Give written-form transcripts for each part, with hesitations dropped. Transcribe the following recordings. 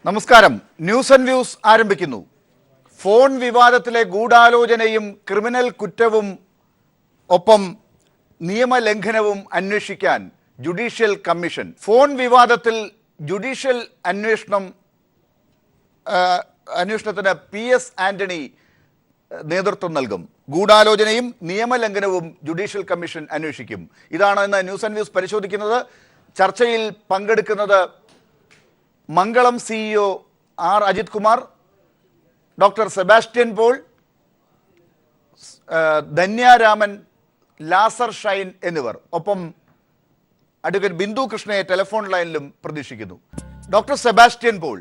നമസ്കാരം. News and views ആരംഭിക്കുന്നു. Phone വിവാദത്തിലെ ഗൂഢാലോചനയും criminal കുറ്റവും ഒപ്പം നിയമലംഘനവും അന്വേഷിക്കാൻ ജുഡീഷ്യൽ കമ്മീഷൻ. ഫോൺ വിവാദത്തിൽ ജുഡീഷ്യൽ അന്വേഷണത്തിന് PS ആന്റണി നേതൃത്വം നൽകും. ഗൂഢാലോചനയും നിയമലംഘനവും ജുഡീഷ്യൽ കമ്മീഷൻ അന്വേഷിക്കും. ഇതാണ് ഇന്ന് ന്യൂസ് ആൻഡ് വ്യൂസ് പരിശോധിക്കുന്നത്. ചർച്ചയിൽ പങ്കെടുക്കുന്നത് Mangalam CEO R. Ajith Kumar, doctor Sebastian Paul, Dhanya Raman, Lazar Shine എന്നിവർ. ഒപ്പം അഡ്വക്കേറ്റ് ബിന്ദു കൃഷ്ണയെ ടെലിഫോൺ ലൈനിലും പ്രതീക്ഷിക്കുന്നു. ഡോക്ടർ സെബാസ്റ്റ്യൻ പോൾ,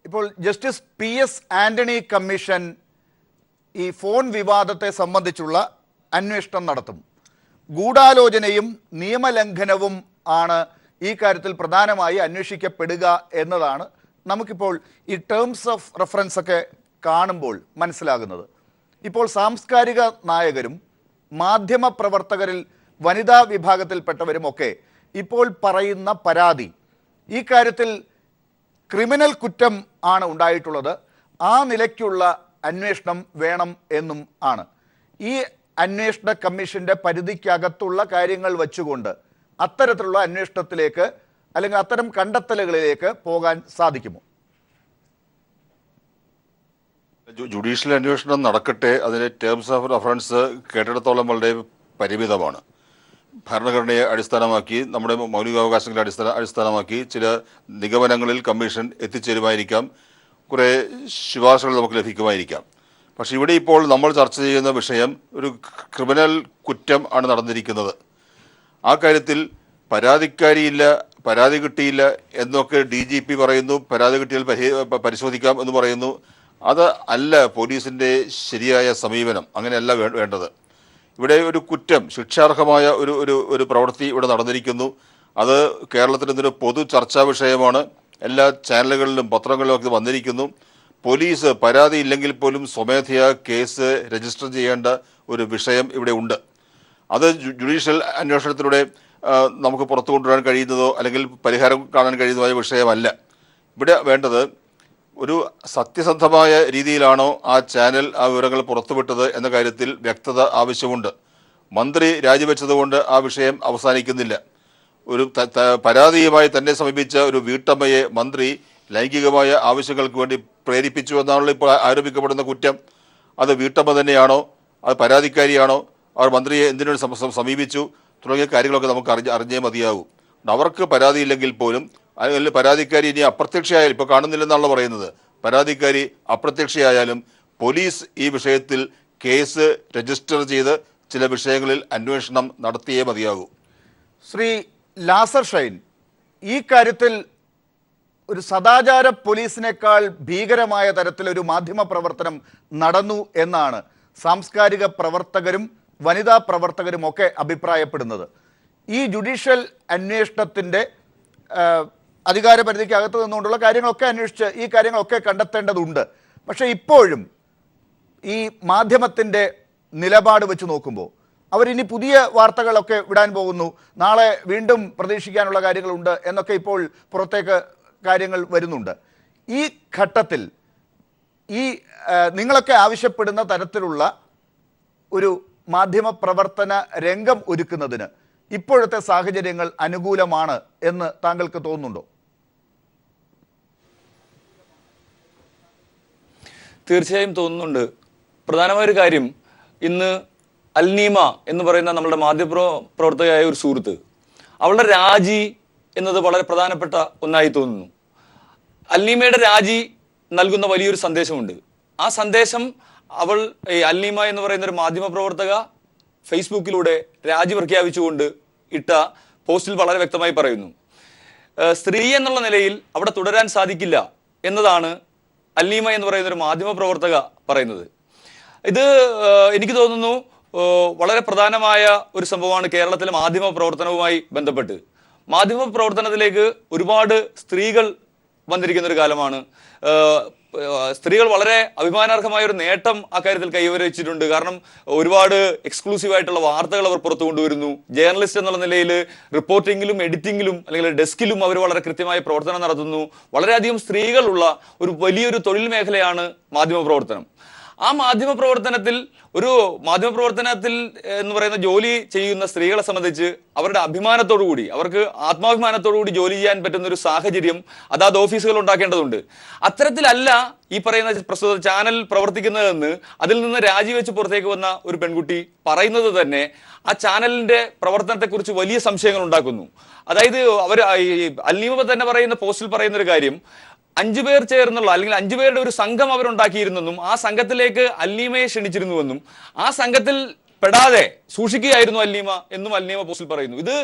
ഇപ്പോൾ ജസ്റ്റിസ് PS ആന്റണി കമ്മീഷൻ ഈ ഫോൺ വിവാദത്തെ സംബന്ധിച്ചുള്ള അന്വേഷണം നടത്തും. ഗൂഢാലോചനയും നിയമലംഘനവും ആണ് ഈ കാര്യത്തിൽ പ്രധാനമായി അന്വേഷിക്കപ്പെടുക എന്നതാണ് നമുക്കിപ്പോൾ ഈ ടേംസ് ഓഫ് റെഫറൻസ് ഒക്കെ കാണുമ്പോൾ മനസ്സിലാകുന്നത്. ഇപ്പോൾ സാംസ്കാരിക നായകരും മാധ്യമ പ്രവർത്തകരിൽ വനിതാ വിഭാഗത്തിൽപ്പെട്ടവരുമൊക്കെ ഇപ്പോൾ പറയുന്ന പരാതി ഈ കാര്യത്തിൽ ക്രിമിനൽ കുറ്റം ആണ് ഉണ്ടായിട്ടുള്ളത്, ആ നിലയ്ക്കുള്ള അന്വേഷണം വേണം എന്നും ആണ്. ഈ അന്വേഷണ കമ്മീഷൻ്റെ പരിധിക്കകത്തുള്ള കാര്യങ്ങൾ വച്ചുകൊണ്ട് അത്തരത്തിലുള്ള അന്വേഷണത്തിലേക്ക് അല്ലെങ്കിൽ അത്തരം കണ്ടെത്തലുകളിലേക്ക് പോകാൻ സാധിക്കുമോ? ജുഡീഷ്യൽ അന്വേഷണം നടക്കട്ടെ, അതിന് ടേംസ് ഓഫ് റെഫറൻസ് കേട്ടിടത്തോളം വളരെ പരിമിതമാണ്. ഭരണഘടനയെ അടിസ്ഥാനമാക്കി, നമ്മുടെ മൗലികാവകാശങ്ങളെ അടിസ്ഥാനമാക്കി ചില നിഗമനങ്ങളിൽ കമ്മീഷൻ എത്തിച്ചേരുമായിരിക്കാം, കുറേ ശുപാർശകൾ നമുക്ക് ലഭിക്കുമായിരിക്കാം. പക്ഷെ ഇവിടെ ഇപ്പോൾ നമ്മൾ ചർച്ച ചെയ്യുന്ന വിഷയം ഒരു ക്രിമിനൽ കുറ്റം ആണ് നടന്നിരിക്കുന്നത്. ആ കാര്യത്തിൽ പരാതിക്കാരിയില്ല, പരാതി കിട്ടിയില്ല എന്നൊക്കെ DGP പറയുന്നു, പരാതി കിട്ടിയാൽ പരിശോധിക്കാം എന്ന് പറയുന്നു. അത് അല്ല പോലീസിൻ്റെ ശരിയായ സമീപനം, അങ്ങനെയല്ല വേണ്ടത്. ഇവിടെ ഒരു കുറ്റം, ശിക്ഷാർഹമായ ഒരു പ്രവൃത്തി ഇവിടെ നടന്നിരിക്കുന്നു. അത് കേരളത്തിൽ ഇതൊരു പൊതു ചർച്ചാ വിഷയമാണ്. എല്ലാ ചാനലുകളിലും പത്രങ്ങളിലും ഒക്കെ വന്നിരിക്കുന്നു. പോലീസ് പരാതി ഇല്ലെങ്കിൽ പോലും സ്വമേധയാ കേസ് രജിസ്റ്റർ ചെയ്യേണ്ട ഒരു വിഷയം ഇവിടെ ഉണ്ട്. അത് ജുഡീഷ്യൽ അന്വേഷണത്തിലൂടെ നമുക്ക് പുറത്തു കൊണ്ടുവരാൻ കഴിയുന്നതോ അല്ലെങ്കിൽ പരിഹാരം കാണാൻ കഴിയുന്നതായ വിഷയമല്ല. ഇവിടെ വേണ്ടത് ഒരു സത്യസന്ധമായ രീതിയിലാണോ ആ ചാനൽ ആ വിവരങ്ങൾ പുറത്തുവിട്ടത് എന്ന കാര്യത്തിൽ വ്യക്തത ആവശ്യമുണ്ട്. മന്ത്രി രാജിവെച്ചതുകൊണ്ട് ആ വിഷയം അവസാനിക്കുന്നില്ല. ഒരു പരാതിയുമായി തന്നെ സമീപിച്ച ഒരു വീട്ടമ്മയെ മന്ത്രി ലൈംഗികമായ ആവശ്യങ്ങൾക്ക് വേണ്ടി പ്രേരിപ്പിച്ചു എന്നാണല്ലോ ഇപ്പോൾ ആരോപിക്കപ്പെടുന്ന കുറ്റം. അത് വീട്ടമ്മ തന്നെയാണോ, അത് പരാതിക്കാരിയാണോ, അവർ മന്ത്രിയെ എന്തിനു സമീപിച്ചു തുടങ്ങിയ കാര്യങ്ങളൊക്കെ നമുക്ക് അറിഞ്ഞേ മതിയാകൂ. അവർക്ക് പരാതിയില്ലെങ്കിൽ പോലും, അല്ലെങ്കിൽ പരാതിക്കാരി ഇനി അപ്രത്യക്ഷയായാലും, ഇപ്പോൾ കാണുന്നില്ലെന്നാണല്ലോ പറയുന്നത്, പരാതിക്കാരി അപ്രത്യക്ഷയായാലും പോലീസ് ഈ വിഷയത്തിൽ കേസ് രജിസ്റ്റർ ചെയ്ത് ചില വിഷയങ്ങളിൽ അന്വേഷണം നടത്തിയേ മതിയാകൂ. ശ്രീ ലാസർ ഷൈൻ, ഈ കാര്യത്തിൽ ഒരു സദാചാര പോലീസിനേക്കാൾ ഭീകരമായ തരത്തിലൊരു മാധ്യമ പ്രവർത്തനം നടന്നു എന്നാണ് സാംസ്കാരിക പ്രവർത്തകരും വനിതാ പ്രവർത്തകരും ഒക്കെ അഭിപ്രായപ്പെടുന്നത്. ഈ ജുഡീഷ്യൽ അന്വേഷണത്തിൻ്റെ അധികാരപരിധിക്ക് അകത്ത് നിന്നുകൊണ്ടുള്ള കാര്യങ്ങളൊക്കെ അന്വേഷിച്ച് ഈ കാര്യങ്ങളൊക്കെ കണ്ടെത്തേണ്ടതുണ്ട്. പക്ഷേ ഇപ്പോഴും ഈ മാധ്യമത്തിൻ്റെ നിലപാട് വെച്ച് നോക്കുമ്പോൾ അവരിനി പുതിയ വാർത്തകളൊക്കെ വിടാൻ പോകുന്നു, നാളെ വീണ്ടും പ്രതീക്ഷിക്കാനുള്ള കാര്യങ്ങളുണ്ട് എന്നൊക്കെ ഇപ്പോൾ പുറത്തേക്ക് കാര്യങ്ങൾ വരുന്നുണ്ട്. ഈ ഘട്ടത്തിൽ ഈ നിങ്ങളൊക്കെ ആവശ്യപ്പെടുന്ന തരത്തിലുള്ള ഒരു മാധ്യമ പ്രവർത്തന രംഗം ഒരുക്കുന്നതിന് ഇപ്പോഴത്തെ സാഹചര്യങ്ങൾ അനുകൂലമാണ് എന്ന് താങ്കൾക്ക് തോന്നുന്നുണ്ടോ? തീർച്ചയായും തോന്നുന്നുണ്ട്. പ്രധാനമായൊരു കാര്യം, ഇന്ന് അൽനീമ എന്ന് പറയുന്ന നമ്മുടെ മാധ്യമപ്രവർത്തകയായ ഒരു സുഹൃത്ത്, അവളുടെ രാജി എന്നത് വളരെ പ്രധാനപ്പെട്ട ഒന്നായി തോന്നുന്നു. അൽനീമയുടെ രാജി നൽകുന്ന വലിയൊരു സന്ദേശമുണ്ട്. ആ സന്ദേശം അവൾ, അൽനീമ എന്ന് പറയുന്ന ഒരു മാധ്യമ പ്രവർത്തക ഫേസ്ബുക്കിലൂടെ രാജി പ്രഖ്യാപിച്ചുകൊണ്ട് ഇട്ട പോസ്റ്റിൽ വളരെ വ്യക്തമായി പറയുന്നു. സ്ത്രീ എന്നുള്ള നിലയിൽ അവിടെ തുടരാൻ സാധിക്കില്ല എന്നതാണ് അൽനീമ എന്ന് പറയുന്ന ഒരു മാധ്യമ പ്രവർത്തക പറയുന്നത്. ഇത് എനിക്ക് തോന്നുന്നു വളരെ പ്രധാനമായ ഒരു സംഭവമാണ് കേരളത്തിലെ മാധ്യമ പ്രവർത്തനവുമായി ബന്ധപ്പെട്ട്. മാധ്യമ പ്രവർത്തനത്തിലേക്ക് ഒരുപാട് സ്ത്രീകൾ വന്നിരിക്കുന്ന ഒരു കാലമാണ്. സ്ത്രീകൾ വളരെ അഭിമാനാർഹമായ ഒരു നേട്ടം അക്കാര്യത്തിൽ കൈവരിച്ചിട്ടുണ്ട്. കാരണം ഒരുപാട് എക്സ്ക്ലൂസീവ് ആയിട്ടുള്ള വാർത്തകൾ അവർ പുറത്തു കൊണ്ടുവരുന്നു. ജേർണലിസ്റ്റ് എന്നുള്ള നിലയിൽ റിപ്പോർട്ടിങ്ങിലും എഡിറ്റിങ്ങിലും അല്ലെങ്കിൽ ഡെസ്കിലും അവർ വളരെ കൃത്യമായ പ്രവർത്തനം നടത്തുന്നു. വളരെയധികം സ്ത്രീകളുള്ള ഒരു വലിയൊരു തൊഴിൽ മേഖലയാണ് മാധ്യമപ്രവർത്തനം. ആ മാധ്യമപ്രവർത്തനത്തിൽ എന്ന് പറയുന്ന ജോലി ചെയ്യുന്ന സ്ത്രീകളെ സംബന്ധിച്ച് അവരുടെ അഭിമാനത്തോടുകൂടി, അവർക്ക് ആത്മാഭിമാനത്തോടുകൂടി ജോലി ചെയ്യാൻ പറ്റുന്ന ഒരു സാഹചര്യം അതാത് ഓഫീസുകൾ ഉണ്ടാക്കേണ്ടതുണ്ട്. അത്തരത്തിലല്ല ഈ പറയുന്ന പ്രസ്തുത ചാനൽ പ്രവർത്തിക്കുന്നതെന്ന് അതിൽ നിന്ന് രാജിവെച്ച് പുറത്തേക്ക് വന്ന ഒരു പെൺകുട്ടി പറയുന്നത് തന്നെ ആ ചാനലിന്റെ പ്രവർത്തനത്തെക്കുറിച്ച് വലിയ സംശയങ്ങൾ ഉണ്ടാക്കുന്നു. അതായത് അവർ അൽനീമ തന്നെ പറയുന്ന പോസ്റ്റിൽ പറയുന്ന ഒരു കാര്യം, 5 പേർ ചേർന്നുള്ള അല്ലെങ്കിൽ 5 പേരുടെ ഒരു സംഘം അവരുണ്ടാക്കിയിരുന്നെന്നും ആ സംഘത്തിലേക്ക് അൽനീമയെ ക്ഷണിച്ചിരുന്നുവെന്നും ആ സംഘത്തിൽ പെടാതെ സൂക്ഷിക്കുകയായിരുന്നു അൽനീമ എന്നും അൽനീമ പോസ്റ്റിൽ പറയുന്നു. ഇത്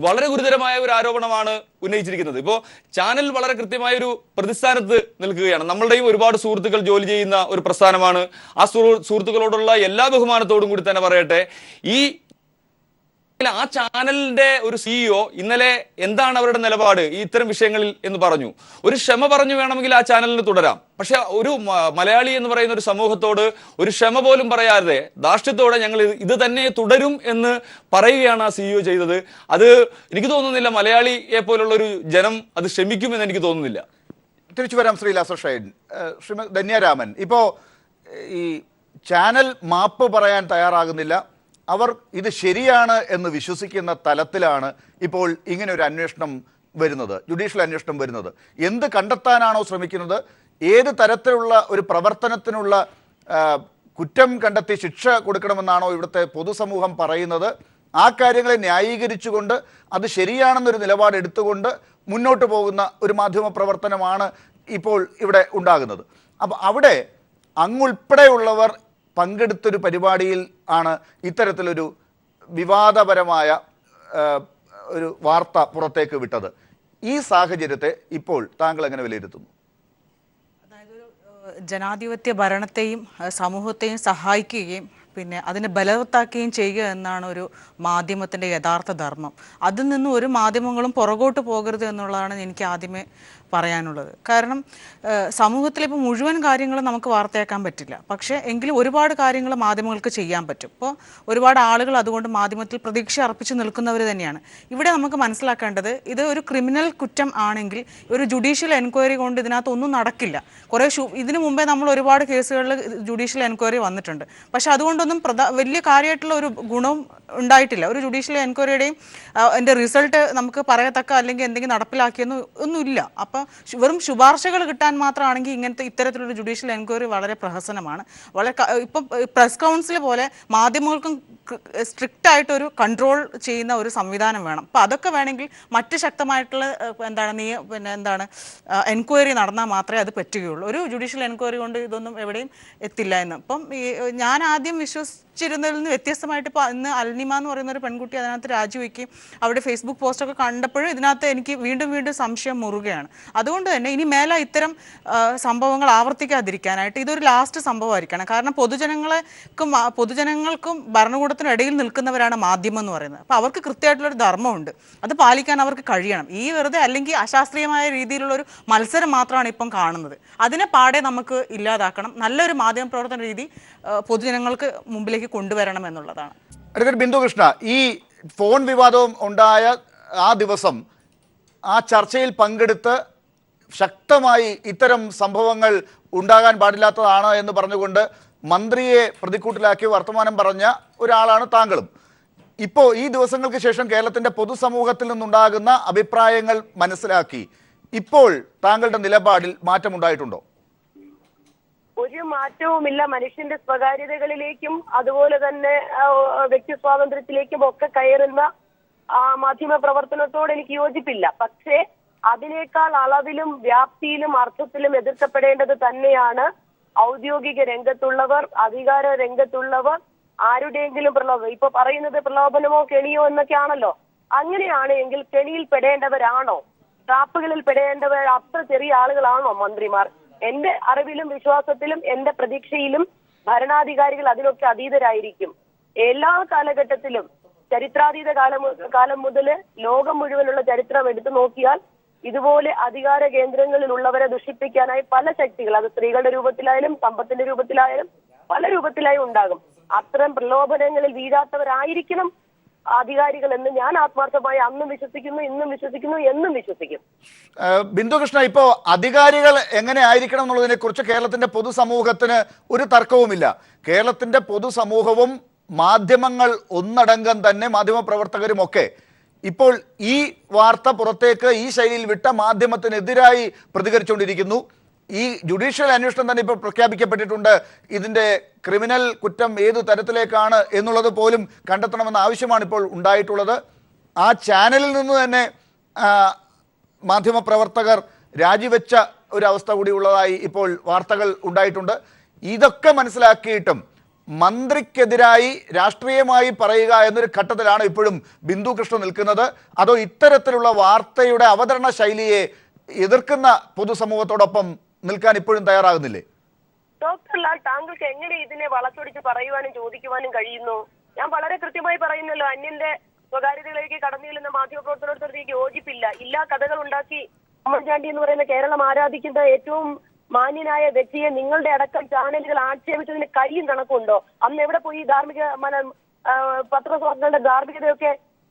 വളരെ ഗുരുതരമായ ഒരു ആരോപണമാണ് ഉന്നയിച്ചിരിക്കുന്നത്. ഇപ്പോൾ ചാനൽ വളരെ കൃത്യമായ ഒരു പ്രതിസ്ഥാനത്ത് നിൽക്കുകയാണ്. നമ്മളുടെയും ഒരുപാട് സുഹൃത്തുക്കൾ ജോലി ചെയ്യുന്ന ഒരു പ്രസ്ഥാനമാണ്. ആ സുഹൃത്തുക്കളോടുള്ള എല്ലാ ബഹുമാനത്തോടും കൂടി തന്നെ പറയട്ടെ, ആ ചാനലിന്റെ ഒരു സിഇഒ ഇന്നലെ എന്താണ് അവരുടെ നിലപാട് ഈ ഇത്തരം വിഷയങ്ങളിൽ എന്ന് പറഞ്ഞു. ഒരു ക്ഷമ പറഞ്ഞു വേണമെങ്കിൽ ആ ചാനലിന് തുടരാം. പക്ഷെ ഒരു മലയാളി എന്ന് പറയുന്ന ഒരു സമൂഹത്തോട് ഒരു ക്ഷമ പോലും പറയാതെ ധാർഷ്ട്യത്തോടെ ഞങ്ങൾ ഇത് തന്നെ തുടരും എന്ന് പറയുകയാണ് ആ സിഇഒ ചെയ്തത്. അത് എനിക്ക് തോന്നുന്നില്ല മലയാളിയെ പോലുള്ള ഒരു ജനം അത് ക്ഷമിക്കുമെന്ന് എനിക്ക് തോന്നുന്നില്ല. തിരിച്ചു വരാം ശ്രീ ലാസർ ഷൈൻ. ശ്രീമതി ധന്യരാമൻ, ഇപ്പോൾ ഈ ചാനൽ മാപ്പ് പറയാൻ തയ്യാറാകുന്നില്ല. അവർ ഇത് ശരിയാണ് എന്ന് വിശ്വസിക്കുന്ന തലത്തിലാണ് ഇപ്പോൾ ഇങ്ങനെ ഒരു അന്വേഷണം വരുന്നത്, ജുഡീഷ്യൽ അന്വേഷണം വരുന്നത്. എന്ത് കണ്ടെത്താനാണോ ശ്രമിക്കുന്നത്, ഏത് തരത്തിലുള്ള ഒരു പ്രവർത്തനത്തിനുള്ള കുറ്റം കണ്ടെത്തി ശിക്ഷ കൊടുക്കണമെന്നാണോ ഇവിടുത്തെ പൊതുസമൂഹം പറയുന്നത്, ആ കാര്യങ്ങളെ ന്യായീകരിച്ചുകൊണ്ട് അത് ശരിയാണെന്നൊരു നിലപാട് എടുത്തുകൊണ്ട് മുന്നോട്ട് പോകുന്ന ഒരു മാധ്യമ പ്രവർത്തനമാണ് ഇപ്പോൾ ഇവിടെ ഉണ്ടാകുന്നത്. അപ്പോൾ അവിടെ അങ്ങുൾപ്പെടെയുള്ളവർ പങ്കെടുത്തൊരു പരിപാടിയിൽ ആണ് ഇത്തരത്തിലൊരു വിവാദപരമായ ഒരു വാർത്ത പുറത്തേക്ക് വിട്ടത്. ഈ സാഹചര്യത്തെ ഇപ്പോൾ താങ്കൾ എങ്ങനെ വിലയിരുത്തുന്നു? അതായത് ജനാധിപത്യ ഭരണത്തെയും സമൂഹത്തെയും സഹായിക്കുകയും പിന്നെ അതിനെ ബലവത്താക്കുകയും ചെയ്യുക എന്നാണ് ഒരു മാധ്യമത്തിൻ്റെ യഥാർത്ഥ ധർമ്മം. അതിൽ നിന്നും ഒരു മാധ്യമങ്ങളും പുറകോട്ട് പോകരുത് എന്നുള്ളതാണ് എനിക്ക് ആദ്യമേ പറയാനുള്ളത്. കാരണം സമൂഹത്തിലിപ്പോൾ മുഴുവൻ കാര്യങ്ങളും നമുക്ക് വാർത്തയാക്കാൻ പറ്റില്ല, പക്ഷേ എങ്കിലും ഒരുപാട് കാര്യങ്ങൾ മാധ്യമങ്ങൾക്ക് ചെയ്യാൻ പറ്റും. ഇപ്പോൾ ഒരുപാട് ആളുകൾ അതുകൊണ്ട് മാധ്യമത്തിൽ പ്രതീക്ഷ അർപ്പിച്ച് നിൽക്കുന്നവർ തന്നെയാണ്. ഇവിടെ നമുക്ക് മനസ്സിലാക്കേണ്ടത്, ഇത് ഒരു ക്രിമിനൽ കുറ്റം ആണെങ്കിൽ ഒരു ജുഡീഷ്യൽ എൻക്വയറി കൊണ്ട് ഇതിനകത്ത് ഒന്നും നടക്കില്ല. ഇതിനു മുമ്പേ നമ്മൾ ഒരുപാട് കേസുകളിൽ ജുഡീഷ്യൽ എൻക്വയറി വന്നിട്ടുണ്ട്. പക്ഷെ അതുകൊണ്ടൊന്നും വലിയ കാര്യമായിട്ടുള്ള ഒരു ഗുണവും ഉണ്ടായിട്ടില്ല. ഒരു ജുഡീഷ്യൽ എൻക്വയറിയുടെയും എൻ്റെ റിസൾട്ട് നമുക്ക് പറയത്തക്ക അല്ലെങ്കിൽ എന്തെങ്കിലും നടപ്പിലാക്കിയൊന്നും ഒന്നുമില്ല. അപ്പം വെറും ശുപാർശകൾ കിട്ടാൻ മാത്രമാണെങ്കിൽ ഇത്തരത്തിലൊരു ജുഡീഷ്യൽ എൻക്വയറി വളരെ പ്രഹസനമാണ്. ഇപ്പം പ്രസ് കൗൺസിൽ പോലെ മാധ്യമങ്ങൾക്കും സ്ട്രിക്റ്റ് ആയിട്ടൊരു കൺട്രോൾ ചെയ്യുന്ന ഒരു സംവിധാനം വേണം. അപ്പം അതൊക്കെ വേണമെങ്കിൽ മറ്റ് ശക്തമായിട്ടുള്ള എൻക്വയറി നടന്നാൽ മാത്രമേ അത് പറ്റുകയുള്ളൂ. ഒരു ജുഡീഷ്യൽ എൻക്വയറി കൊണ്ട് ഇതൊന്നും എവിടെയും എത്തില്ല എന്ന്. അപ്പം ഞാൻ ആദ്യം വിശ്വസിച്ചിരുന്നതിൽ നിന്ന് വ്യത്യസ്തമായിട്ട് ഇപ്പോൾ ഇന്ന് അൽനിമ എന്ന് പറയുന്ന ഒരു പെൺകുട്ടി അതിനകത്ത് രാജിവെക്കുകയും അവിടെ ഫേസ്ബുക്ക് പോസ്റ്റൊക്കെ കണ്ടപ്പോഴും ഇതിനകത്ത് എനിക്ക് വീണ്ടും സംശയം മുറുകയാണ്. അതുകൊണ്ട് തന്നെ ഇനി മേലെ ഇത്തരം സംഭവങ്ങൾ ആവർത്തിക്കാതിരിക്കാനായിട്ട് ഇതൊരു ലാസ്റ്റ് സംഭവമായിരിക്കണം. കാരണം പൊതുജനങ്ങൾക്കും ഭരണകൂടത്തിനും ഇടയിൽ നിൽക്കുന്നവരാണ് മാധ്യമം എന്ന് പറയുന്നത്. അപ്പോൾ അവർക്ക് കൃത്യമായിട്ടുള്ളൊരു ധർമ്മമുണ്ട്, അത് പാലിക്കാൻ അവർക്ക് കഴിയണം. ഈ വെറുതെ അല്ലെങ്കിൽ അശാസ്ത്രീയമായ രീതിയിലുള്ളൊരു മത്സരം മാത്രമാണ് ഇപ്പം കാണുന്നത്. അതിനെ പാടെ നമുക്ക് ഇല്ലാതാക്കണം. നല്ലൊരു മാധ്യമ പ്രവർത്തന രീതി പൊതുജനങ്ങൾക്ക് മുമ്പിലേക്ക് കൊണ്ടുവരണം എന്നുള്ളതാണ്. അഡ്വക്കേറ്റ് ബിന്ദു കൃഷ്ണ, ഈ ഫോൺ വിവാദവും ഉണ്ടായ ആ ദിവസം ആ ചർച്ചയിൽ പങ്കെടുത്ത് ശക്തമായി ഇത്തരം സംഭവങ്ങൾ ഉണ്ടാകാൻ പാടില്ലാത്തതാണ് എന്ന് പറഞ്ഞുകൊണ്ട് മന്ത്രിയെ പ്രതിക്കൂട്ടിലാക്കി വർത്തമാനം പറഞ്ഞ ഒരാളാണ് താങ്കളും. ഇപ്പോൾ ഈ ദിവസങ്ങൾക്ക് ശേഷം കേരളത്തിൻ്റെ പൊതുസമൂഹത്തിൽ നിന്നുണ്ടാകുന്ന അഭിപ്രായങ്ങൾ മനസ്സിലാക്കി ഇപ്പോൾ താങ്കളുടെ നിലപാടിൽ മാറ്റമുണ്ടായിട്ടുണ്ടോ? ഒരു മാറ്റവുമില്ല. മനുഷ്യന്റെ സ്വകാര്യതകളിലേക്കും അതുപോലെ തന്നെ വ്യക്തി സ്വാതന്ത്ര്യത്തിലേക്കും ഒക്കെ കയറുന്ന മാധ്യമ പ്രവർത്തനത്തോട് എനിക്ക് യോജിപ്പില്ല. പക്ഷേ അതിനേക്കാൾ അളവിലും വ്യാപ്തിയിലും അർത്ഥത്തിലും എതിർക്കപ്പെടേണ്ടത് തന്നെയാണ് ഔദ്യോഗിക രംഗത്തുള്ളവർ, അധികാര രംഗത്തുള്ളവർ, ആരുടെയെങ്കിലും ഇപ്പൊ പറയുന്നത് പ്രലോഭനമോ കെണിയോ എന്നൊക്കെയാണല്ലോ. അങ്ങനെയാണ് എങ്കിൽ കെണിയിൽ പെടേണ്ടവരാണോ, ട്രാപ്പുകളിൽ പെടേണ്ടവർ അത്ര ചെറിയ ആളുകളാണോ മന്ത്രിമാർ? എന്റെ അറിവിലും വിശ്വാസത്തിലും എന്റെ പ്രതീക്ഷയിലും ഭരണാധികാരികൾ അതിനൊക്കെ അതീതരായിരിക്കും. എല്ലാ കാലഘട്ടത്തിലും ചരിത്രാതീത കാലം മുതൽ ലോകം മുഴുവനുള്ള ചരിത്രം എടുത്തു നോക്കിയാൽ ഇതുപോലെ അധികാര കേന്ദ്രങ്ങളിലുള്ളവരെ ദുഷിപ്പിക്കാനായി പല ശക്തികൾ, അത് സ്ത്രീകളുടെ രൂപത്തിലായാലും സമ്പത്തിന്റെ രൂപത്തിലായാലും പല രൂപത്തിലായും ഉണ്ടാകും. അത്തരം പ്രലോഭനങ്ങളിൽ വീഴാത്തവരായിരിക്കണം അധികാരികൾ എന്ന് ഞാൻ ആത്മാർത്ഥമായി അന്നും വിശ്വസിക്കുന്നു, ഇന്നും വിശ്വസിക്കുന്നു, എന്നും വിശ്വസിക്കും. ബിന്ദുകൃഷ്ണ, ഇപ്പോ അധികാരികൾ എങ്ങനെ ആയിരിക്കണം എന്നുള്ളതിനെ കുറിച്ച് കേരളത്തിന്റെ പൊതുസമൂഹത്തിന് ഒരു തർക്കവുമില്ല. കേരളത്തിന്റെ പൊതുസമൂഹവും മാധ്യമങ്ങൾ ഒന്നടങ്കം തന്നെ, മാധ്യമപ്രവർത്തകരും ഒക്കെ ഇപ്പോൾ ഈ വാർത്ത പുറത്തേക്ക് ഈ ശൈലിയിൽ വിട്ട മാധ്യമത്തിനെതിരായി പ്രതികരിച്ചുകൊണ്ടിരിക്കുന്നു. ഈ ജുഡീഷ്യൽ അന്വേഷണം തന്നെ ഇപ്പോൾ പ്രഖ്യാപിക്കപ്പെട്ടിട്ടുണ്ട്. ഇതിന്റെ ക്രിമിനൽ കുറ്റം ഏതു തരത്തിലേക്കാണ് എന്നുള്ളത് പോലും കണ്ടെത്തണമെന്ന ആവശ്യമാണ് ഇപ്പോൾ ഉണ്ടായിട്ടുള്ളത്. ആ ചാനലിൽ നിന്ന് തന്നെ മാധ്യമപ്രവർത്തകർ രാജിവെച്ച ഒരു അവസ്ഥ കൂടി ഉള്ളതായി ഇപ്പോൾ വാർത്തകൾ ഉണ്ടായിട്ടുണ്ട്. ഇതൊക്കെ മനസ്സിലാക്കിയിട്ടും മന്ത്രിക്കെതിരായി രാഷ്ട്രീയമായി പറയുക എന്നൊരു ഘട്ടത്തിലാണ് ഇപ്പോഴും ബിന്ദു കൃഷ്ണ നിൽക്കുന്നത്. അതോ ഇത്തരത്തിലുള്ള വാർത്തയുടെ അവതരണ ശൈലിയെ എതിർക്കുന്ന പൊതുസമൂഹത്തോടൊപ്പം നിൽക്കാൻ ഇപ്പോഴും തയ്യാറാകുന്നില്ലേ? ഡോക്ടർ ലാൽ, താങ്കൾക്ക് എങ്ങനെ ഇതിനെ വളച്ചൊടിച്ച് പറയുവാനും ചോദിക്കുവാനും കഴിയുന്നു? ഞാൻ വളരെ കൃത്യമായി പറയുന്നല്ലോ, അന്യന്റെ സ്വകാര്യതയിലേക്ക് കടന്നു ചെല്ലുന്ന മാധ്യമപ്രവർത്തനത്തോട് എനിക്ക് യോജിപ്പില്ല. ഇല്ലാ കഥകൾ ഉണ്ടാക്കി ഉമ്മൻചാണ്ടി എന്ന് പറയുന്ന കേരളം ആരാധിക്കുന്ന ഏറ്റവും മാന്യനായ വ്യക്തിയെ നിങ്ങളുടെ അടക്കം ചാനലുകൾ ആക്ഷേപിച്ചതിന് കയ്യും കണക്കുണ്ടോ? അന്ന് എവിടെ പോയി പത്രസ്വാർത്ഥങ്ങളുടെ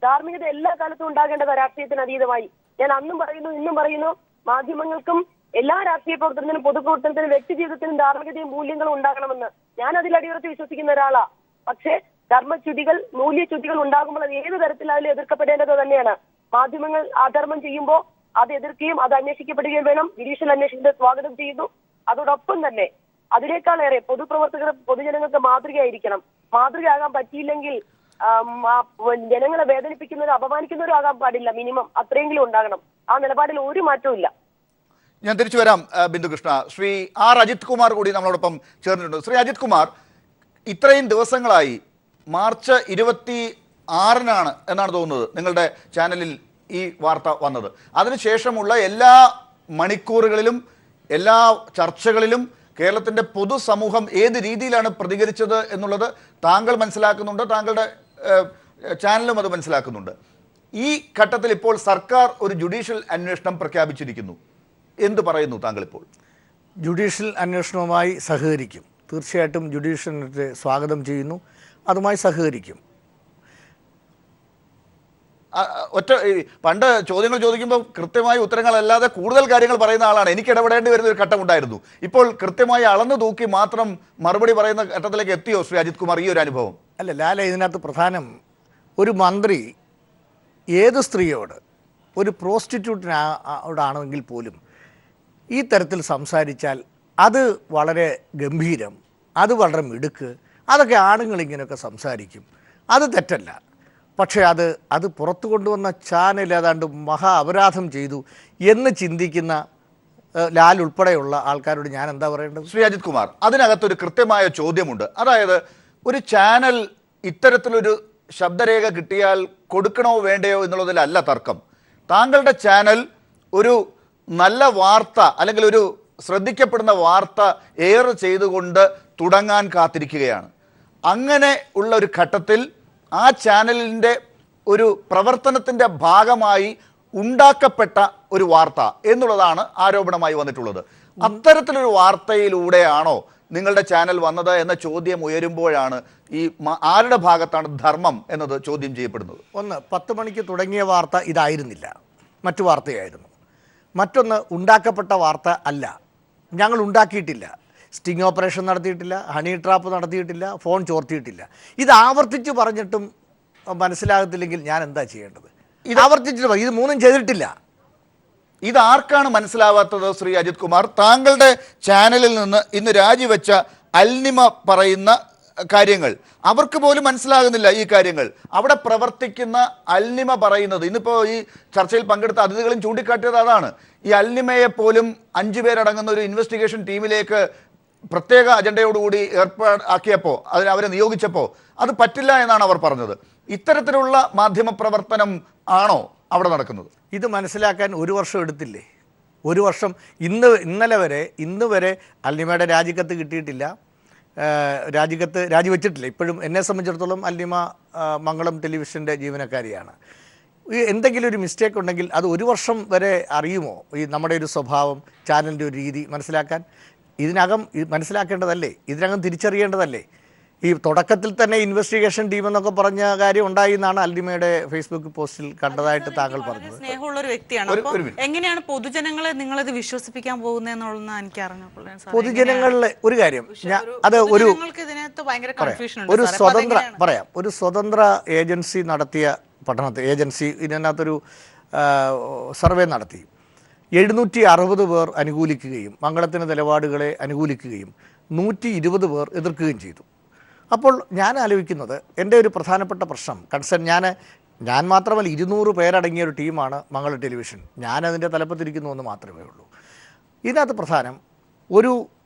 ധാർമ്മികത എല്ലാ കാലത്തും ഉണ്ടാകേണ്ടത് രാഷ്ട്രീയത്തിന് അതീതമായി. ഞാൻ അന്നും പറയുന്നു, ഇന്നും പറയുന്നു, മാധ്യമങ്ങൾക്കും എല്ലാ രാഷ്ട്രീയ പ്രവർത്തനത്തിനും പൊതുപ്രവർത്തനത്തിനും വ്യക്തി ജീവിതത്തിനും ധാർമ്മികതയും മൂല്യങ്ങളും ഉണ്ടാകണമെന്ന് ഞാൻ അതിൽ അടിയുറച്ച് വിശ്വസിക്കുന്ന ഒരാളാ. പക്ഷേ ധർമ്മച്യുതികൾ, മൂല്യച്യുതികൾ ഉണ്ടാകുമ്പോൾ അത് ഏത് തരത്തിലായാലും എതിർക്കപ്പെടേണ്ടത് തന്നെയാണ്. മാധ്യമങ്ങൾ അധർമ്മം ചെയ്യുമ്പോൾ അത് എതിർക്കുകയും അത് അന്വേഷിക്കപ്പെടുകയും വേണം. ജുഡീഷ്യൽ അന്വേഷണത്തെ സ്വാഗതം ചെയ്യുന്നു. അതോടൊപ്പം തന്നെ അതിനേക്കാളേറെ പൊതുപ്രവർത്തകർ പൊതുജനങ്ങൾക്ക് മാതൃകയായിരിക്കണം. മാതൃകയാകാൻ പറ്റിയില്ലെങ്കിൽ ജനങ്ങളെ വേദനിപ്പിക്കുന്നവരും അപമാനിക്കുന്നവരും ആകാൻ പാടില്ല. മിനിമം അത്രയെങ്കിലും ഉണ്ടാകണം. ആ നിലപാടിൽ ഒരു മാറ്റവും ഇല്ല. ഞാൻ തിരിച്ചു വരാം ബിന്ദുകൃഷ്ണ. ശ്രീ ആർ അജിത് കുമാർ കൂടി നമ്മളോടൊപ്പം ചേർന്നിട്ടുണ്ട്. ശ്രീ അജിത് കുമാർ, ഇത്രയും ദിവസങ്ങളായി മാർച്ച് 26-നാണ് എന്നാണ് തോന്നുന്നത് നിങ്ങളുടെ ചാനലിൽ ഈ വാർത്ത വന്നത്. അതിനുശേഷമുള്ള എല്ലാ മണിക്കൂറുകളിലും എല്ലാ ചർച്ചകളിലും കേരളത്തിൻ്റെ പൊതുസമൂഹം ഏത് രീതിയിലാണ് പ്രതികരിച്ചത് എന്നുള്ളത് താങ്കൾ മനസ്സിലാക്കുന്നുണ്ട്, താങ്കളുടെ ചാനലും അത് മനസ്സിലാക്കുന്നുണ്ട്. ഈ ഘട്ടത്തിൽ ഇപ്പോൾ സർക്കാർ ഒരു ജുഡീഷ്യൽ അന്വേഷണം പ്രഖ്യാപിച്ചിരിക്കുന്നു. എന്ത് പറയുന്നു താങ്കൾ ഇപ്പോൾ? ജുഡീഷ്യൽ അന്വേഷണവുമായി സഹകരിക്കും. തീർച്ചയായിട്ടും ജുഡീഷ്യലിനെ സ്വാഗതം ചെയ്യുന്നു, അതുമായി സഹകരിക്കും. പണ്ട് ചോദ്യങ്ങൾ ചോദിക്കുമ്പോൾ കൃത്യമായ ഉത്തരങ്ങളല്ലാതെ കൂടുതൽ കാര്യങ്ങൾ പറയുന്ന ആളാണ്. എനിക്ക് ഇടപെടേണ്ടി വരുന്ന ഒരു ഘട്ടമുണ്ടായിരുന്നു. ഇപ്പോൾ കൃത്യമായി അളന്നു തൂക്കി മാത്രം മറുപടി പറയുന്ന ഘട്ടത്തിലേക്ക് എത്തിയോ ശ്രീ അജിത് കുമാർ ഈ ഒരു അനുഭവം? അല്ല ലാല, ഇതിനകത്ത് പ്രധാനം ഒരു മന്ത്രി ഏത് സ്ത്രീയോട്, ഒരു പ്രോസ്റ്റിറ്റ്യൂട്ടിനോടാണെങ്കിൽ പോലും ഈ തരത്തിൽ സംസാരിച്ചാൽ അത് വളരെ ഗംഭീരം, അത് വളരെ മിടുക്ക്, അതൊക്കെ ആണുങ്ങളിങ്ങനെയൊക്കെ സംസാരിക്കും, അത് തെറ്റല്ല. പക്ഷേ അത് പുറത്തു കൊണ്ടുവന്ന ചാനൽ ഏതാണ്ട് മഹാ അപരാധം ചെയ്തു എന്ന് ചിന്തിക്കുന്ന ലാൽ ഉൾപ്പെടെയുള്ള ആൾക്കാരോട് ഞാൻ എന്താ പറയേണ്ടത്? ശ്രീ അജിത് കുമാർ, അതിനകത്തൊരു കൃത്യമായ ചോദ്യമുണ്ട്. അതായത് ഒരു ചാനൽ ഇത്തരത്തിലൊരു ശബ്ദരേഖ കിട്ടിയാൽ കൊടുക്കണോ വേണ്ടയോ എന്നുള്ളതിലല്ല തർക്കം. താങ്കളുടെ ചാനൽ ഒരു നല്ല വാർത്ത അല്ലെങ്കിൽ ഒരു ശ്രദ്ധിക്കപ്പെടുന്ന വാർത്ത എയർ ചെയ്തുകൊണ്ട് തുടങ്ങാൻ കാത്തിരിക്കുകയാണ്. അങ്ങനെ ഉള്ള ഒരു ഘട്ടത്തിൽ ആ ചാനലിൻ്റെ ഒരു പ്രവർത്തനത്തിൻ്റെ ഭാഗമായി ഉണ്ടാക്കപ്പെട്ട ഒരു വാർത്ത എന്നുള്ളതാണ് ആരോപണമായി വന്നിട്ടുള്ളത്. അത്തരത്തിലൊരു വാർത്തയിലൂടെയാണോ നിങ്ങളുടെ ചാനൽ വന്നത് എന്ന ചോദ്യം ഉയരുമ്പോഴാണ് ഈ ആരുടെ ഭാഗത്താണ് ധർമ്മം എന്നത് ചോദ്യം ചെയ്യപ്പെടുന്നത്. ഒന്ന്, 10 മണിക്ക് തുടങ്ങിയ വാർത്ത ഇതായിരുന്നില്ല, മറ്റു വാർത്തയായിരുന്നു. മറ്റൊന്ന്, ഉണ്ടാക്കപ്പെട്ട വാർത്ത അല്ല, ഞങ്ങൾ ഉണ്ടാക്കിയിട്ടില്ല, സ്റ്റിംഗ് ഓപ്പറേഷൻ നടത്തിയിട്ടില്ല, ഹണി ട്രാപ്പ് നടത്തിയിട്ടില്ല, ഫോൺ ചോർത്തിയിട്ടില്ല. ഇത് ആവർത്തിച്ച് പറഞ്ഞിട്ടും മനസ്സിലാകത്തില്ലെങ്കിൽ ഞാൻ എന്താ ചെയ്യേണ്ടത്? ഇത് ആവർത്തിച്ചിട്ട് ഇത് മൂന്നും ചെയ്തിട്ടില്ല. ഇതാർക്കാണ് മനസ്സിലാവാത്തത് ശ്രീ അജിത് കുമാർ? താങ്കളുടെ ചാനലിൽ നിന്ന് ഇന്ന് രാജിവെച്ച അൽനിമ പറയുന്ന കാര്യങ്ങൾ അവർക്ക് പോലും മനസ്സിലാകുന്നില്ല. ഈ കാര്യങ്ങൾ അവിടെ പ്രവർത്തിക്കുന്ന അൽനിമ പറയുന്നത്, ഇന്നിപ്പോൾ ഈ ചർച്ചയിൽ പങ്കെടുത്ത അതിഥികളും ചൂണ്ടിക്കാട്ടിയത് അതാണ്. ഈ അൽനിമയെ പോലും 5 പേരടങ്ങുന്ന ഒരു ഇൻവെസ്റ്റിഗേഷൻ ടീമിലേക്ക് പ്രത്യേക അജണ്ടയോടുകൂടി ഏർപ്പാടാക്കിയപ്പോൾ അവരെ നിയോഗിച്ചപ്പോൾ അത് പറ്റില്ല എന്നാണ് അവർ പറഞ്ഞത്. ഇത്തരത്തിലുള്ള മാധ്യമപ്രവർത്തനം ആണോ അവിടെ നടക്കുന്നത്? ഇത് മനസ്സിലാക്കാൻ 1 വർഷം എടുത്തില്ലേ? 1 വർഷം. ഇന്ന് വരെ അൽനിമയുടെ രാജിക്കത്ത് കിട്ടിയിട്ടില്ല, രാജിവെച്ചിട്ടില്ല. ഇപ്പോഴും എന്നെ സംബന്ധിച്ചിടത്തോളം അൽനിമ മംഗളം ടെലിവിഷൻ്റെ ജീവനക്കാരിയാണ്. എന്തെങ്കിലും ഒരു മിസ്റ്റേക്ക് ഉണ്ടെങ്കിൽ അത് 1 വർഷം വരെ അറിയുമോ? ഈ നമ്മുടെ ഒരു സ്വഭാവം, ചാനലിൻ്റെ ഒരു രീതി മനസ്സിലാക്കാൻ ഇതിനകം മനസ്സിലാക്കേണ്ടതല്ലേ? ഇതിനകം തിരിച്ചറിയേണ്ടതല്ലേ? ഈ തുടക്കത്തിൽ തന്നെ ഇൻവെസ്റ്റിഗേഷൻ ടീം എന്നൊക്കെ പറഞ്ഞ കാര്യം ഉണ്ടായി എന്നാണ് അൽനിമയുടെ ഫേസ്ബുക്ക് പോസ്റ്റിൽ കണ്ടതായിട്ട് താങ്കൾ പറഞ്ഞത്. സ്നേഹമുള്ള ഒരു വ്യക്തിയാണ്. അപ്പോൾ എങ്ങനെയാണ് പൊതുജനങ്ങളെ നിങ്ങളിത് വിശ്വസിപ്പിക്കാൻ പോകുന്നതെന്നുള്ളതെന്ന് എനിക്ക് അറിഞ്ഞപ്പോൾ പൊതുജനങ്ങളിലെ ഒരു കാര്യം അത് ഒരു ഒരു സ്വതന്ത്ര ഏജൻസി നടത്തിയ പഠനത്തിൽ ഇതിനകത്തൊരു സർവേ നടത്തി 760 പേർ അനുകൂലിക്കുകയും മംഗളത്തിൻ്റെ നിലപാടുകളെ അനുകൂലിക്കുകയും 120 പേർ എതിർക്കുകയും ചെയ്തു. അപ്പോൾ ഞാൻ ആലോചിക്കുന്നത് എൻ്റെ ഒരു പ്രധാനപ്പെട്ട പ്രശ്നം ഞാൻ മാത്രമല്ല 200 പേരടങ്ങിയ ഒരു ടീമാണ് മംഗളം ടെലിവിഷൻ. ഞാനതിൻ്റെ തലപ്പത്തിരിക്കുന്നു എന്ന് മാത്രമേ ഉള്ളൂ. ഇതിനകത്ത് പ്രധാനം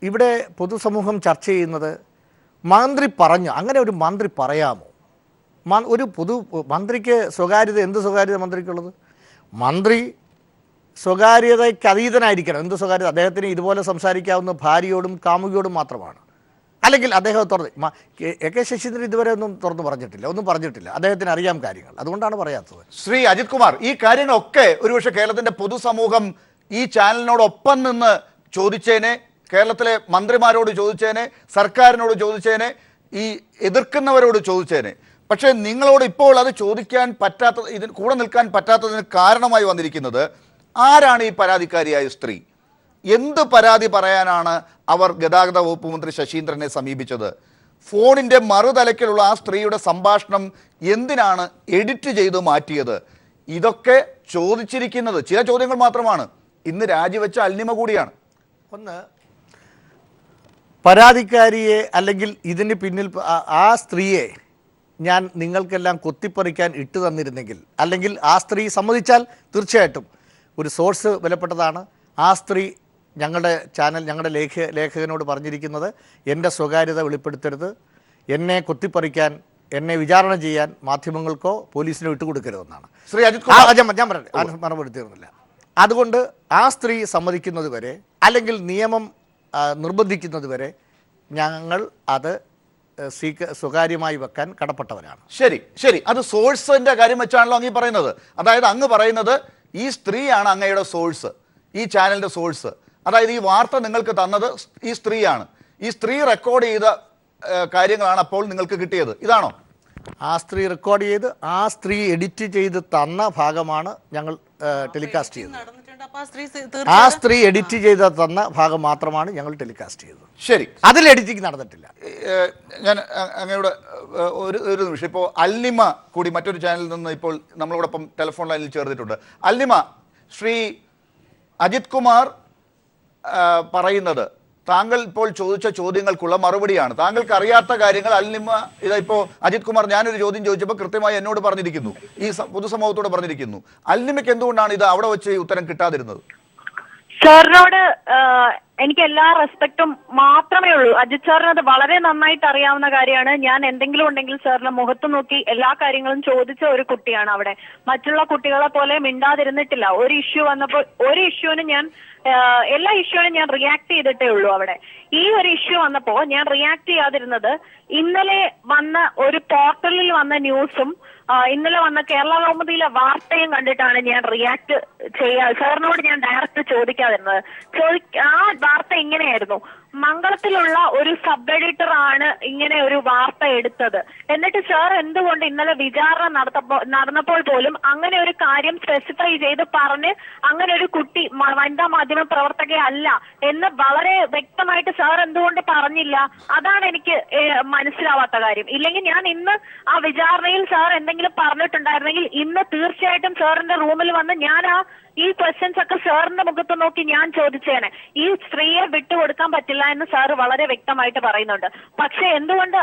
ഇവിടെ പൊതുസമൂഹം ചർച്ച ചെയ്യുന്നത് മന്ത്രി പറഞ്ഞു, അങ്ങനെ ഒരു മന്ത്രി പറയാമോ? മന്ത്രിക്ക് സ്വകാര്യത, എന്ത് സ്വകാര്യത മന്ത്രിക്കുള്ളത്? മന്ത്രി സ്വകാര്യതയ്ക്ക് അതീതനായിരിക്കണം. എന്ത് സ്വകാര്യത? അദ്ദേഹത്തിന് ഇതുപോലെ സംസാരിക്കാവുന്ന ഭാര്യയോടും കാമുകിയോടും മാത്രമാണ്. അല്ലെങ്കിൽ അദ്ദേഹം AK ശശീന്ദ്രൻ ഇതുവരെ ഒന്നും പറഞ്ഞിട്ടില്ല. അദ്ദേഹത്തിന് അറിയാം കാര്യങ്ങൾ, അതുകൊണ്ടാണ് പറയാത്തത്. ശ്രീ അജിത് കുമാർ, ഈ കാര്യങ്ങളൊക്കെ ഒരുപക്ഷെ കേരളത്തിന്റെ പൊതുസമൂഹം ഈ ചാനലിനോടൊപ്പം നിന്ന് ചോദിച്ചേനെ, കേരളത്തിലെ മന്ത്രിമാരോട് ചോദിച്ചേനെ, സർക്കാരിനോട് ചോദിച്ചേനെ, ഈ എതിർക്കുന്നവരോട് ചോദിച്ചേനെ. പക്ഷേ നിങ്ങളോട് ഇപ്പോൾ അത് ചോദിക്കാൻ പറ്റാത്തത്, ഇതിന് കൂടെ നിൽക്കാൻ പറ്റാത്തതിന് കാരണമായി വന്നിരിക്കുന്നത് ആരാണ് ഈ പരാതിക്കാരിയായ സ്ത്രീ? എന്ത് പരാതി പറയാനാണ് അവർ ഗതാഗത വകുപ്പ് മന്ത്രി ശശീന്ദ്രനെ സമീപിച്ചത്? ഫോണിൻ്റെ മറുതലക്കിലുള്ള ആ സ്ത്രീയുടെ സംഭാഷണം എന്തിനാണ് എഡിറ്റ് ചെയ്ത് മാറ്റിയത്? ഇതൊക്കെ ചോദിച്ചിരിക്കുന്നത് ചില ചോദ്യങ്ങൾ മാത്രമാണ്. ഇന്ന് രാജിവെച്ച അൽനിമ കൂടിയാണ്. ഒന്ന്, പരാതിക്കാരിയെ അല്ലെങ്കിൽ ഇതിന് പിന്നിൽ ആ സ്ത്രീയെ ഞാൻ നിങ്ങൾക്കെല്ലാം കൊത്തിപ്പറിക്കാൻ ഇട്ടു തന്നിരുന്നെങ്കിൽ, അല്ലെങ്കിൽ ആ സ്ത്രീ സമ്മതിച്ചാൽ തീർച്ചയായിട്ടും ഒരു സോഴ്സ് വിലപ്പെട്ടതാണ്. ആ സ്ത്രീ ഞങ്ങളുടെ ലേഖകനോട് പറഞ്ഞിരിക്കുന്നത് എൻ്റെ സ്വകാര്യത വെളിപ്പെടുത്തരുത്, എന്നെ കൊത്തിപ്പറിക്കാൻ, എന്നെ വിചാരണ ചെയ്യാൻ മാധ്യമങ്ങൾക്കോ പോലീസിനോ ഇട്ടുകൊടുക്കരുതെന്നാണ്. ശ്രീ അജിത് കുമാർ, ഞാൻ പറയട്ടെ, മറുപടി തീർന്നില്ല. അതുകൊണ്ട് ആ സ്ത്രീ സമ്മതിക്കുന്നത് വരെ, അല്ലെങ്കിൽ നിയമം നിർബന്ധിക്കുന്നത് വരെ ഞങ്ങൾ അത് സ്വകാര്യമായി വെക്കാൻ കടപ്പെട്ടവരാണ്. ശരി, അത് സോഴ്സിന്റെ കാര്യം വെച്ചാണല്ലോ അങ്ങ് പറയുന്നത്. അതായത് അങ്ങ് പറയുന്നത് ഈ സ്ത്രീയാണ് അങ്ങയുടെ സോഴ്സ്, ഈ ചാനലിന്റെ സോഴ്സ്. അതായത് ഈ വാർത്ത നിങ്ങൾക്ക് തന്നത് ഈ സ്ത്രീയാണ്. ഈ സ്ത്രീ റെക്കോർഡ് ചെയ്ത കാര്യങ്ങളാണ് അപ്പോൾ നിങ്ങൾക്ക് കിട്ടിയത്, ഇതാണോ? ആ സ്ത്രീ റെക്കോർഡ് ചെയ്ത് ആ സ്ത്രീ എഡിറ്റ് ചെയ്ത് തന്ന ഭാഗമാണ് ഞങ്ങൾ ടെലികാസ്റ്റ് ചെയ്തത്. ആ സ്ത്രീ എഡിറ്റ് ചെയ്ത് തന്ന ഭാഗം മാത്രമാണ് ഞങ്ങൾ ടെലികാസ്റ്റ് ചെയ്തത്. ശരി, അതിൽ എഡിറ്റിംഗ് നടന്നിട്ടില്ല. ഞാൻ അങ്ങയുടെ ഒരു നിമിഷം, ഇപ്പോൾ അൽനിമ കൂടി മറ്റൊരു ചാനലിൽ നിന്ന് ഇപ്പോൾ നമ്മളോടൊപ്പം ടെലിഫോൺ ലൈനിൽ ചേർന്നിട്ടുണ്ട്. അൽനിമ, ശ്രീ അജിത് കുമാർ പറയുന്നത് താങ്കൾ ഇപ്പോൾ ചോദിച്ച ചോദ്യങ്ങൾക്കുള്ള മറുപടിയാണ്. താങ്കൾക്ക് അറിയാത്ത കാര്യങ്ങൾ അൽനിമ ഇപ്പോൾ അജിത് കുമാർ ഞാനൊരു ചോദ്യം ചോദിച്ചപ്പോൾ കൃത്യമായി എന്നോട് പറഞ്ഞിരിക്കുന്നു, ഈ പൊതുസമൂഹത്തോട് പറഞ്ഞിരിക്കുന്നു. അൽനിമയ്ക്ക് എന്തുകൊണ്ടാണ് ഇത് അവിടെ വെച്ച് ഉത്തരം കിട്ടാതിരുന്നത്? സാറിനോട് എനിക്ക് എല്ലാ റെസ്പെക്റ്റും മാത്രമേ ഉള്ളൂ. അജിത് സാറിന് അത് വളരെ നന്നായിട്ട് അറിയാവുന്ന കാര്യമാണ്. ഞാൻ എന്തെങ്കിലും ഉണ്ടെങ്കിൽ സാറിന് മുഖത്ത് നോക്കി എല്ലാ കാര്യങ്ങളും ചോദിച്ച ഒരു കുട്ടിയാണ് അവിടെ. മറ്റുള്ള കുട്ടികളെ പോലെ മിണ്ടാതിരുന്നിട്ടില്ല. ഒരു ഇഷ്യൂ വന്നപ്പോൾ ഒരു ഇഷ്യൂവിന് എല്ലാ ഇഷ്യൂവിനും ഞാൻ റിയാക്ട് ചെയ്തിട്ടേ ഉള്ളൂ. അവിടെ ഈ ഒരു ഇഷ്യൂ വന്നപ്പോ ഞാൻ റിയാക്ട് ചെയ്യാതിരുന്നത് ഇന്നലെ വന്ന ഒരു പോർട്ടലിൽ വന്ന ന്യൂസും ഇന്നലെ വന്ന കേരള കൗമുദിയിലെ വാർത്തയും കണ്ടിട്ടാണ് ഞാൻ റിയാക്ട് സാറിനോട് ഞാൻ ഡയറക്റ്റ് ചോദിക്കാതിരുന്നത്. ആ വാർത്ത ഇങ്ങനെയായിരുന്നു: മംഗളത്തിലുള്ള ഒരു സബ് എഡിറ്റർ ആണ് ഇങ്ങനെ ഒരു വാർത്ത എടുത്തത്. എന്നിട്ട് സാർ എന്തുകൊണ്ട് ഇന്നലെ വിചാരണ നടന്നപ്പോൾ പോലും അങ്ങനെ ഒരു കാര്യം സ്പെസിഫൈ ചെയ്ത് പറഞ്ഞ് അങ്ങനെ ഒരു കുട്ടി വനിതാ മാധ്യമ പ്രവർത്തകയല്ല എന്ന് വളരെ വ്യക്തമായിട്ട് സാർ എന്തുകൊണ്ട് പറഞ്ഞില്ല? അതാണ് എനിക്ക് മനസ്സിലാവാത്ത കാര്യം. ഇല്ലെങ്കിൽ ഞാൻ ഇന്ന് ആ വിചാരണയിൽ സാർ എന്തെങ്കിലും പറഞ്ഞിട്ടുണ്ടായിരുന്നെങ്കിൽ ഇന്ന് തീർച്ചയായിട്ടും സാറിന്റെ റൂമിൽ വന്ന് ഞാൻ ഈ ക്വസ്റ്റ്യൻസ് ഒക്കെ സാറിന്റെ മുഖത്ത് നോക്കി ഞാൻ ചോദിച്ചേനെ. ഈ സ്ത്രീയെ വിട്ടുകൊടുക്കാൻ പറ്റില്ല എന്ന് സാറ് വളരെ വ്യക്തമായിട്ട് പറയുന്നുണ്ട്. പക്ഷെ എന്തുകൊണ്ട്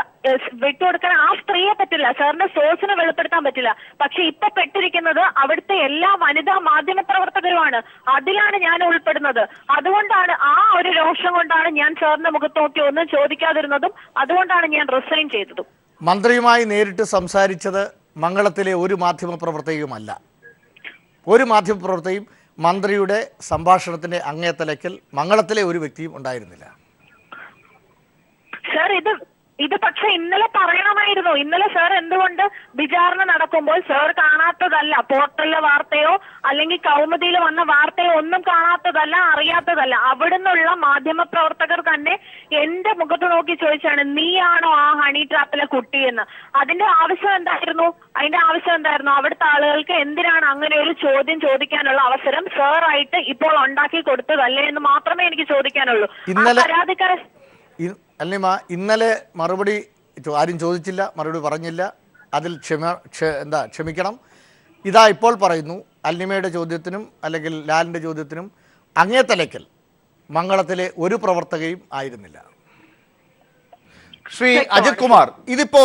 വിട്ടുകൊടുക്കാൻ ആ സ്ത്രീയെ പറ്റില്ല? സാറിന്റെ സോഴ്സിനെ വെളിപ്പെടുത്താൻ പറ്റില്ല. പക്ഷെ ഇപ്പൊ പെട്ടിരിക്കുന്നത് അവിടുത്തെ എല്ലാ വനിതാ മാധ്യമ പ്രവർത്തകരുമാണ്. അതിലാണ് ഞാൻ ഉൾപ്പെടുന്നത്. അതുകൊണ്ടാണ് ആ ഒരു രോഷം കൊണ്ടാണ് ഞാൻ സാറിന്റെ മുഖത്ത് നോക്കി ഒന്നും ചോദിക്കാതിരുന്നതും. അതുകൊണ്ടാണ് ഞാൻ റിസൈൻ ചെയ്തതും. മന്ത്രിയുമായി നേരിട്ട് സംസാരിച്ചത് മംഗളത്തിലെ ഒരു മാധ്യമ പ്രവർത്തകയുമല്ല. ഒരു മാധ്യമപ്രവർത്തകയും മന്ത്രിയുടെ സംഭാഷണത്തിന്റെ അങ്ങേത്തലയ്ക്കൽ മംഗളത്തിലെ ഒരു വ്യക്തിയും ഉണ്ടായിരുന്നില്ല. സാർ, ഇത് ഇത് പക്ഷെ ഇന്നലെ പറയണമായിരുന്നു. ഇന്നലെ സാർ എന്തുകൊണ്ട് വിചാരണ നടക്കുമ്പോൾ സാർ കാണാത്തതല്ല, പോർട്ടലിലെ വാർത്തയോ അല്ലെങ്കിൽ കൗമുദിയിൽ വന്ന വാർത്തയോ ഒന്നും കാണാത്തതല്ല, അറിയാത്തതല്ല. അവിടുന്നുള്ള മാധ്യമ പ്രവർത്തകർ തന്നെ എന്റെ മുഖത്ത് നോക്കി ചോദിച്ചാണ്, നീയാണോ ആ ഹണി ട്രാപ്പിലെ കുട്ടിയെന്ന്. അതിന്റെ ആവശ്യം എന്തായിരുന്നു? അവിടുത്തെ ആളുകൾക്ക് എന്തിനാണ് അങ്ങനെ ഒരു ചോദ്യം ചോദിക്കാനുള്ള അവസരം സാറായിട്ട് ഇപ്പോൾ ഉണ്ടാക്കി കൊടുത്തതല്ലേ എന്ന് മാത്രമേ എനിക്ക് ചോദിക്കാനുള്ളൂ. പരാതിക്കാരെ അല്ലിമ, ഇന്നലെ മറുപടി ആരും ചോദിച്ചില്ല, മറുപടി പറഞ്ഞില്ല. അതിൽ ക്ഷമിക്കണം. ഇതാ ഇപ്പോൾ പറയുന്നു, അല്ലിമയുടെ ചോദ്യത്തിനും അല്ലെങ്കിൽ ലാലിൻ്റെ ചോദ്യത്തിനും അങ്ങേ തലയ്ക്കൽ മംഗളത്തിലെ ഒരു പ്രവർത്തകയും ആയിരുന്നില്ല. ശ്രീ അജിത് കുമാർ, ഇതിപ്പോ